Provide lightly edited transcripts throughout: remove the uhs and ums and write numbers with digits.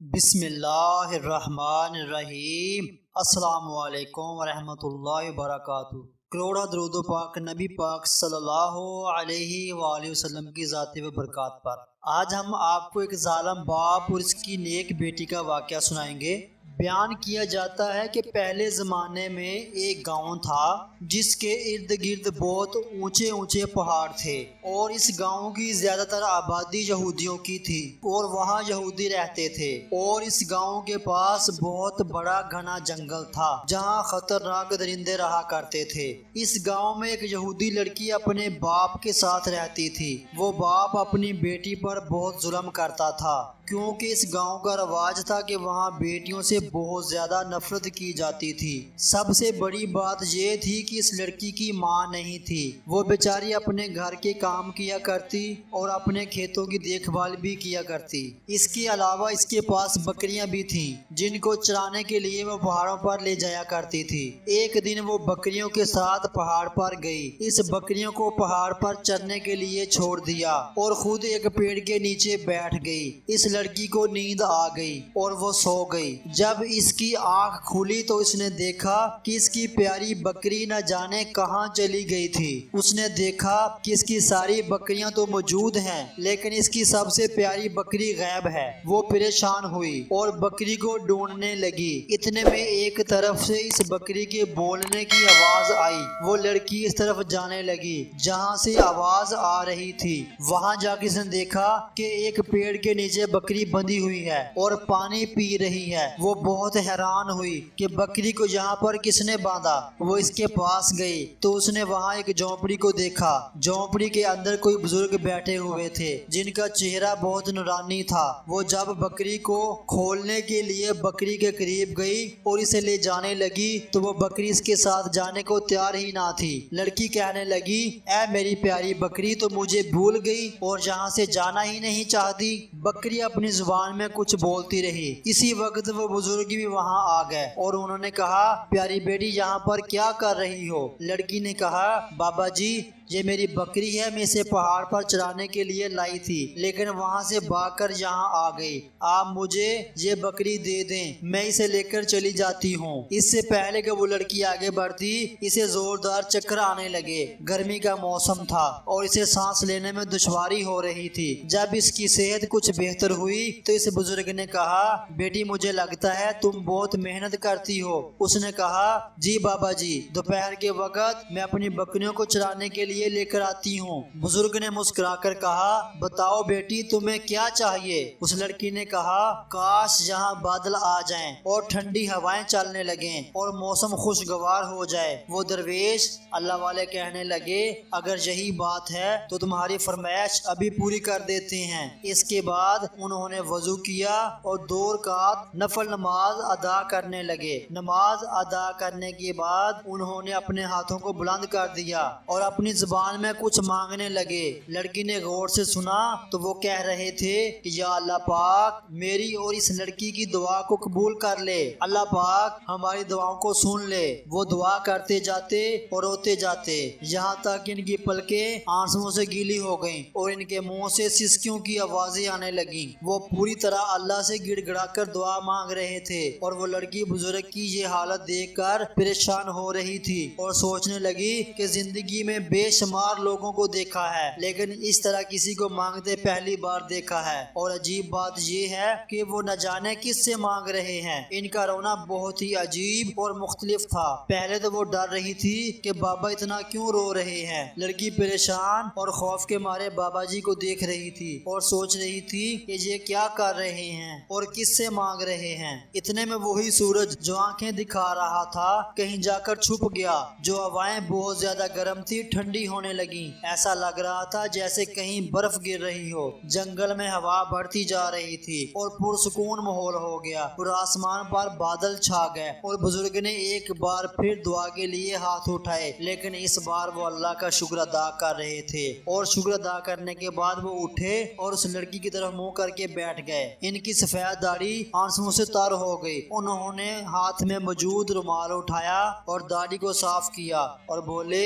بسم اللہ الرحمن الرحیم۔ السلام علیکم ورحمۃ اللہ وبرکاتہ۔ کروڑا درود و پاک نبی پاک صلی اللہ علیہ وآلہ وسلم کی ذات و برکات پر۔ آج ہم آپ کو ایک ظالم باپ اور اس کی نیک بیٹی کا واقعہ سنائیں گے۔ بیان کیا جاتا ہے کہ پہلے زمانے میں ایک گاؤں تھا جس کے ارد گرد بہت اونچے اونچے پہاڑ تھے، اور اس گاؤں کی زیادہ تر آبادی یہودیوں کی تھی اور وہاں یہودی رہتے تھے، اور اس گاؤں کے پاس بہت بڑا گھنا جنگل تھا جہاں خطرناک درندے رہا کرتے تھے۔ اس گاؤں میں ایک یہودی لڑکی اپنے باپ کے ساتھ رہتی تھی۔ وہ باپ اپنی بیٹی پر بہت ظلم کرتا تھا، کیونکہ اس گاؤں کا رواج تھا کہ وہاں بیٹیوں سے بہت زیادہ نفرت کی جاتی تھی۔ سب سے بڑی بات یہ تھی کہ اس لڑکی کی ماں نہیں تھی۔ وہ بیچاری اپنے گھر کے کام کیا کرتی اور اپنے کھیتوں کی دیکھ بھال بھی کیا کرتی۔ اس کے علاوہ اس کے پاس بکریاں بھی تھیں جن کو چرانے کے لیے وہ پہاڑوں پر لے جایا کرتی تھی۔ ایک دن وہ بکریوں کے ساتھ پہاڑ پر گئی۔ اس بکریوں کو پہاڑ پر چرنے کے لیے چھوڑ دیا اور خود ایک پیڑ کے نیچے بیٹھ گئی۔ اس لڑکی کو نیند آ گئی اور وہ سو گئی۔ جب اس کی آنکھ کھلی تو اس نے دیکھا کہ اس کی پیاری بکری نہ جانے کہاں چلی گئی تھی۔ اس نے دیکھا کہ اس کی ساری بکریاں تو موجود ہیں لیکن اس کی سب سے پیاری بکری غائب ہے۔ وہ پریشان ہوئی اور بکری کو ڈھونڈنے لگی۔ اتنے میں ایک طرف سے اس بکری کے بولنے کی آواز آئی۔ وہ لڑکی اس طرف جانے لگی جہاں سے آواز آ رہی تھی۔ وہاں جا کے اس نے دیکھا کہ ایک پیڑ کے نیچے بکری بندھی ہوئی ہے اور پانی پی رہی ہے۔ وہ بہت حیران ہوئی کہ بکری کو یہاں پر کس نے باندھا۔ وہ اس کے پاس گئی تو اس نے وہاں ایک جھونپڑی کو دیکھا۔ جھونپڑی کے اندر کوئی بزرگ بیٹھے ہوئے تھے جن کا چہرہ بہت نورانی تھا۔ وہ جب بکری کو کھولنے کے لیے بکری کے قریب گئی اور اسے لے جانے لگی تو وہ بکری اس کے ساتھ جانے کو تیار ہی نہ تھی۔ لڑکی کہنے لگی، اے میری پیاری بکری، تو مجھے بھول گئی اور یہاں سے جانا ہی نہیں چاہتی۔ بکری اپنی زبان میں کچھ بولتی رہی۔ اسی وقت وہ بزرگ بھی وہاں آ گئے اور انہوں نے کہا، پیاری بیٹی، یہاں پر کیا کر رہی ہو؟ لڑکی نے کہا، بابا جی، یہ میری بکری ہے، میں اسے پہاڑ پر چرانے کے لیے لائی تھی لیکن وہاں سے بھاگ کر یہاں آ گئی۔ آپ مجھے یہ بکری دے دیں، میں اسے لے کر چلی جاتی ہوں۔ اس سے پہلے کہ وہ لڑکی آگے بڑھتی، اسے زوردار چکر آنے لگے۔ گرمی کا موسم تھا اور اسے سانس لینے میں دشواری ہو رہی تھی۔ جب اس کی صحت کچھ بہتر ہوئی تو اس بزرگ نے کہا، بیٹی، مجھے لگتا ہے تم بہت محنت کرتی ہو۔ اس نے کہا، جی بابا جی، دوپہر کے وقت میں اپنی بکریوں کو چرانے کے لیے لے کر آتی ہوں۔ بزرگ نے مسکرا کر کہا، بتاؤ بیٹی، تمہیں کیا چاہیے؟ اس لڑکی نے کہا، کاش یہاں بادل آ جائیں اور ٹھنڈی ہوائیں چلنے لگیں اور موسم خوشگوار ہو جائے۔ وہ درویش اللہ والے کہنے لگے، اگر یہی بات ہے تو تمہاری فرمائش ابھی پوری کر دیتے ہیں۔ اس کے بعد انہوں نے وضو کیا اور 2 رکعت نفل نماز ادا کرنے لگے۔ نماز ادا کرنے کے بعد انہوں نے اپنے ہاتھوں کو بلند کر دیا اور اپنی زبان میں کچھ مانگنے لگے۔ لڑکی نے غور سے سنا تو وہ کہہ رہے تھے کہ یا اللہ پاک، میری اور اس لڑکی کی دعا کو قبول کر لے۔ اللہ پاک ہماری دعاؤں کو سن لے۔ وہ دعا کرتے جاتے اور روتے جاتے یہاں تک ان کی پلکیں آنسوؤں سے گیلی ہو گئیں اور ان کے منہ سے سسکیوں کی آوازیں آنے لگیں۔ وہ پوری طرح اللہ سے گڑ گڑا کر دعا مانگ رہے تھے اور وہ لڑکی بزرگ کی یہ حالت دیکھ کر پریشان ہو رہی تھی اور سوچنے لگی کہ زندگی میں بے شمار لوگوں کو دیکھا ہے لیکن اس طرح کسی کو مانگتے پہلی بار دیکھا ہے، اور عجیب بات یہ ہے کہ وہ نہ جانے کس سے مانگ رہے ہیں۔ ان کا رونا بہت ہی عجیب اور مختلف تھا۔ پہلے تو وہ ڈر رہی تھی کہ بابا اتنا کیوں رو رہے ہیں۔ لڑکی پریشان اور خوف کے مارے بابا جی کو دیکھ رہی تھی اور سوچ رہی تھی کہ یہ کیا کر رہے ہیں اور کس سے مانگ رہے ہیں۔ اتنے میں وہی سورج جو آنکھیں دکھا رہا تھا کہیں جا کر چھپ گیا۔ جو ہوائیں بہت زیادہ گرم تھی ٹھنڈی ہونے لگیں۔ ایسا لگ رہا تھا جیسے کہیں برف گر رہی ہو۔ جنگل میں ہوا بڑھتی جا رہی تھی اور پرسکون ماحول ہو گیا اور آسمان پر بادل چھا گئے، اور بزرگ نے ایک بار پھر دعا کے لیے ہاتھ اٹھائے لیکن اس بار وہ اللہ کا شکر ادا کر رہے تھے، اور شکر ادا کرنے کے بعد وہ اٹھے اور اس لڑکی کی طرف منہ کر کے بیٹھ گئے۔ ان کی سفید داڑھی آنسوؤں سے تر ہو گئی۔ انہوں نے ہاتھ میں موجود رومال اٹھایا اور داڑھی کو صاف کیا اور بولے،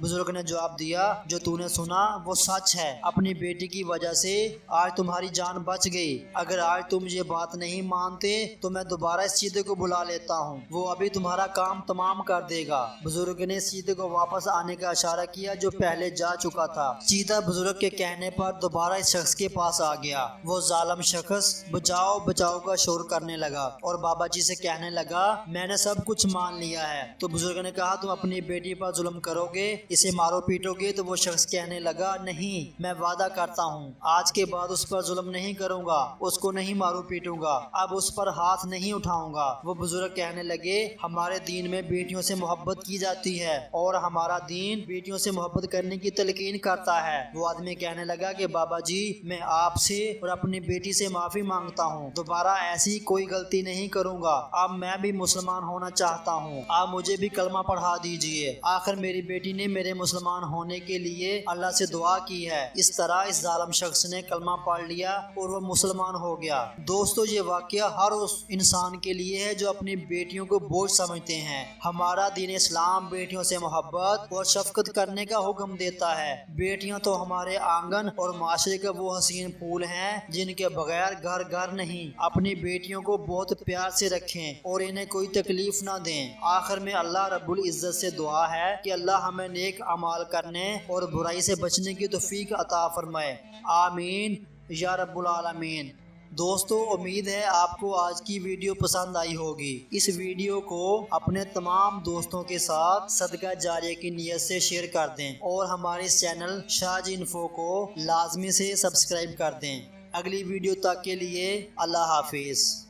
بزرگ نے جواب دیا جو تو نے سنا وہ سچ ہے، اپنی بیٹی کی وجہ سے آج تمہاری جان بچ گئی، اگر آج تم یہ بات نہیں مانتے تو میں دوبارہ اس چیتے کو بلا لیتا ہوں، وہ ابھی تمہارا کام تمام کر دے گا۔ بزرگ نے چیتے کو واپس آنے کا اشارہ کیا جو پہلے جا چکا تھا۔ چیتا بزرگ کے کہنے پر دوبارہ اس شخص کے پاس آ گیا۔ وہ ظالم شخص بچاؤ بچاؤ کا شور کرنے لگا اور بابا جی سے کہنے لگا میں نے سب کچھ مان لیا ہے۔ تو بزرگ نے کہا تم اپنی بیٹی پر ظلم کرو گے، اسے مارو پیٹو گے؟ تو وہ شخص کہنے لگا نہیں، میں وعدہ کرتا ہوں آج کے بعد اس پر ظلم نہیں کروں گا، اس کو نہیں مارو پیٹوں گا، اب اس پر ہاتھ نہیں اٹھاؤں گا۔ وہ بزرگ کہنے لگے ہمارے دین میں بیٹیوں سے محبت کی جاتی ہے اور ہمارا دین بیٹیوں سے محبت کرنے کی تلقین کرتا ہے۔ وہ آدمی کہنے لگا کہ بابا جی میں آپ سے اور اپنی بیٹی سے معافی مانگتا ہوں، دوبارہ ایسی کوئی غلطی نہیں کروں گا، اب میں بھی مسلمان ہونا چاہتا ہوں، آپ مجھے بھی کلمہ پڑھا دیجئے۔ آخر میری بیٹی نے میرے مسلمان ہونے کے لیے اللہ سے دعا کی ہے۔ اس طرح اس ظالم شخص نے کلمہ پڑھ لیا اور وہ مسلمان ہو گیا۔ دوستو یہ واقعہ ہر اس انسان کے لیے ہے جو اپنی بیٹیوں کو بوجھ سمجھتے ہیں۔ ہمارا دین اسلام بیٹیوں سے محبت اور شفقت کرنے کا حکم دیتا ہے۔ بیٹیاں تو ہمارے آنگن اور معاشرے کا وہ حسین پھول ہیں جن کے بغیر گھر نہیں۔ اپنی بیٹیوں کو بہت پیار سے رکھیں اور انہیں کوئی تکلیف نہ دیں۔ آخر میں اللہ رب العزت سے دعا ہے کہ اللہ ہمیں نیک اعمال کرنے اور برائی سے بچنے کی توفیق عطا فرمائے، آمین یا رب العالمین۔ دوستو امید ہے آپ کو آج کی ویڈیو پسند آئی ہوگی۔ اس ویڈیو کو اپنے تمام دوستوں کے ساتھ صدقہ جاریہ کی نیت سے شیئر کر دیں اور ہمارے چینل شاہ جی انفو کو لازمی سے سبسکرائب کر دیں۔ اگلی ویڈیو تک کے لیے اللہ حافظ۔